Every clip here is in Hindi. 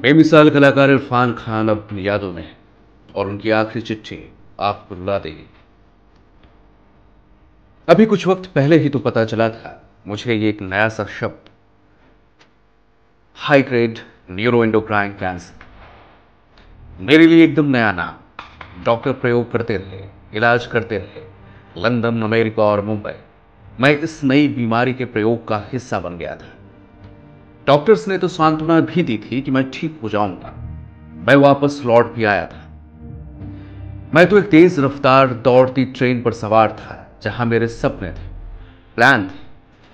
बेमिसाल कलाकार इरफान खान अब यादों में है और उनकी आखिरी चिट्ठी आपको रुला देगी। अभी कुछ वक्त पहले ही तो पता चला था मुझे ये एक नया सा शब्द, high grade neuro endocrine cancer, मेरे लिए एकदम नया नाम। डॉक्टर प्रयोग करते रहे, इलाज करते रहे, लंदन, अमेरिका और मुंबई। मैं इस नई बीमारी के प्रयोग का हिस्सा बन गया था। डॉक्टर्स ने तो सांत्वना भी दी थी कि मैं ठीक हो जाऊंगा। मैं वापस लौट भी आया था। मैं तो एक तेज रफ्तार दौड़ती ट्रेन पर सवार था, जहां मेरे सपने थे, प्लान थे,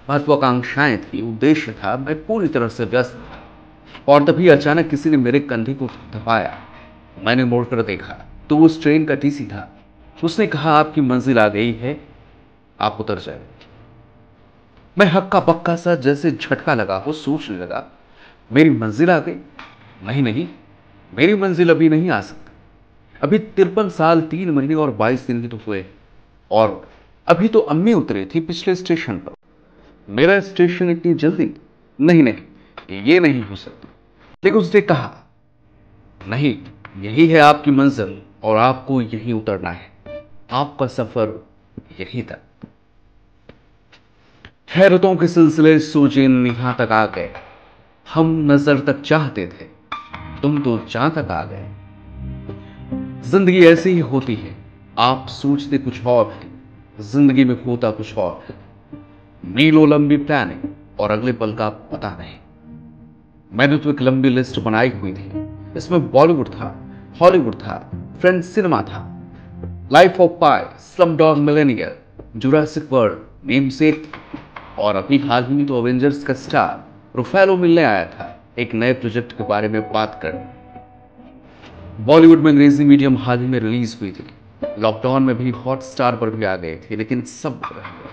महत्वाकांक्षाएं थी, उद्देश्य था। मैं पूरी तरह से व्यस्त था और तभी अचानक किसी ने मेरे कंधे को थपथपाया। मैंने मुड़कर देखा तो उस ट्रेन का टीसी था। उसने कहा, आपकी मंजिल आ गई है, आप उतर जाए। मैं हक्का बक्का सा जैसे झटका लगा हो सोचने लगा, मेरी मंजिल आ गई? नहीं नहीं, मेरी मंजिल अभी नहीं आ सकती। अभी 53 साल 3 महीने और 22 दिन ही तो हुए, और अभी तो अम्मी उतरी थी पिछले स्टेशन पर। मेरा स्टेशन इतनी जल्दी? नहीं नहीं, ये नहीं हो सकता। लेकिन उसने कहा, नहीं, यही है आपकी मंजिल और आपको यहीं उतरना है। आपका सफर यहीं तक। हैरतों के सिलसिले सोजिन यहां तक आ गए। हम नजर तक चाहते थे, तुम तो जहां तक आ गए। जिंदगी ऐसी ही होती है, आप सोचते कुछ और है, जिंदगी में होता कुछ और है। मीलों लंबी प्लानिंग और अगले पल का पता नहीं। मैंने तो एक लंबी लिस्ट बनाई हुई थी। इसमें बॉलीवुड था, हॉलीवुड था, फ्रेंच सिनेमा था, life of pi, slum dog Millionaire, Jurassic world, namesake, और अभी हाल ही में तो अवेंजर्स का स्टार रुफेलो मिलने आया था एक नए प्रोजेक्ट के बारे में बात करने। बॉलीवुड में अंग्रेजी मीडियम हाल ही में रिलीज हुई थी। लॉकडाउन में भी हॉटस्टार पर भी आ गए थे, लेकिन सब रह गए।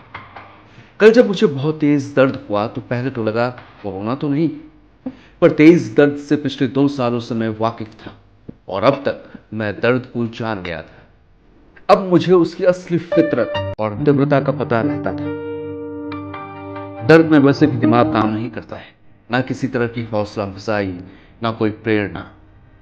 कल जब मुझे बहुत तेज दर्द हुआ तो पहले तो लगा कोरोना तो नहीं, पर तेज दर्द से पिछले 2 सालों से मैं वाकिफ था और अब तक मैं दर्द को जान गया था। अब मुझे उसकी असली फितरत और तीव्रता का पता रहता था। दर्द में वैसे भी दिमाग काम नहीं करता है, ना किसी तरह की हौसला अफजाई, ना कोई प्रेरणा।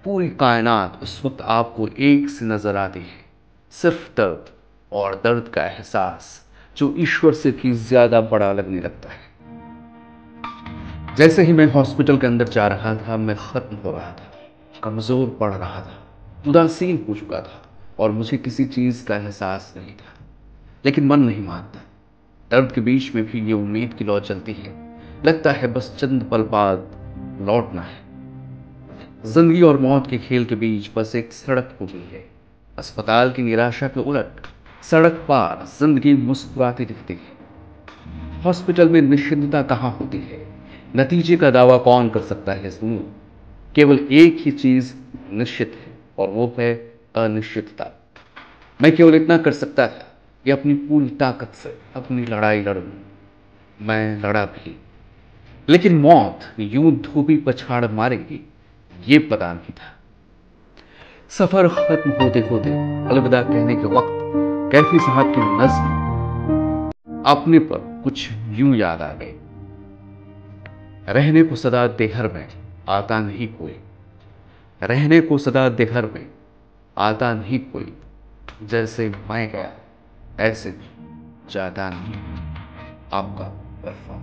पूरी कायनात उस वक्त आपको एक सी नजर आती है, सिर्फ दर्द, और दर्द का एहसास जो ईश्वर से भी ज्यादा बड़ा लगने लगता है। जैसे ही मैं हॉस्पिटल के अंदर जा रहा था, मैं खत्म हो रहा था, कमजोर पड़ रहा था, उदासीन हो चुका था और मुझे किसी चीज का एहसास नहीं था। लेकिन मन नहीं मानता। दर्द के बीच में भी ये उम्मीद की लौ चलती है, लगता है बस चंद पल बाद लौटना है। जिंदगी और मौत के खेल के बीच बस एक सड़क हो गई है। अस्पताल की निराशा के उलट सड़क पार जिंदगी मुस्कुराती दिखती है। हॉस्पिटल में निश्चिंतता कहाँ होती है? नतीजे का दावा कौन कर सकता है? सुनो, केवल एक ही चीज निश्चित है और वो है अनिश्चितता। मैं केवल इतना कर सकता था कि अपनी पूरी ताकत से अपनी लड़ाई लड़ूं। मैं लड़ा भी, लेकिन मौत यूं धोबी पछाड़ मारेगी ये पता नहीं था। सफर खत्म होते होते अलविदा कहने के वक्त कैफी साहब की नज्म अपने पर कुछ यूं याद आ गई। रहने को सदा देहर में आता नहीं कोई, रहने को सदा देहर में आता नहीं कोई, जैसे मैं गया ऐसे भी जाता नहीं। आपका इरफान।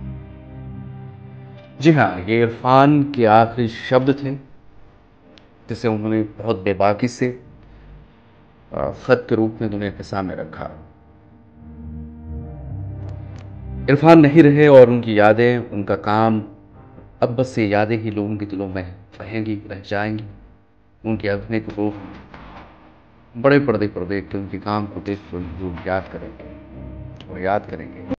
जी हाँ, ये इरफान के आखिरी शब्द थे जिसे उन्होंने बहुत बेबाकी से खत के रूप में दुनिया के सामने रखा। इरफान नहीं रहे और उनकी यादें, उनका काम, अब बस ये यादें ही लोगों के दिलों में रहेंगी, रह जाएंगी। उनके अभिनय को लोग बड़े पर्दे पर देख के, उनके काम को देख कर लोग याद करेंगे और याद करेंगे।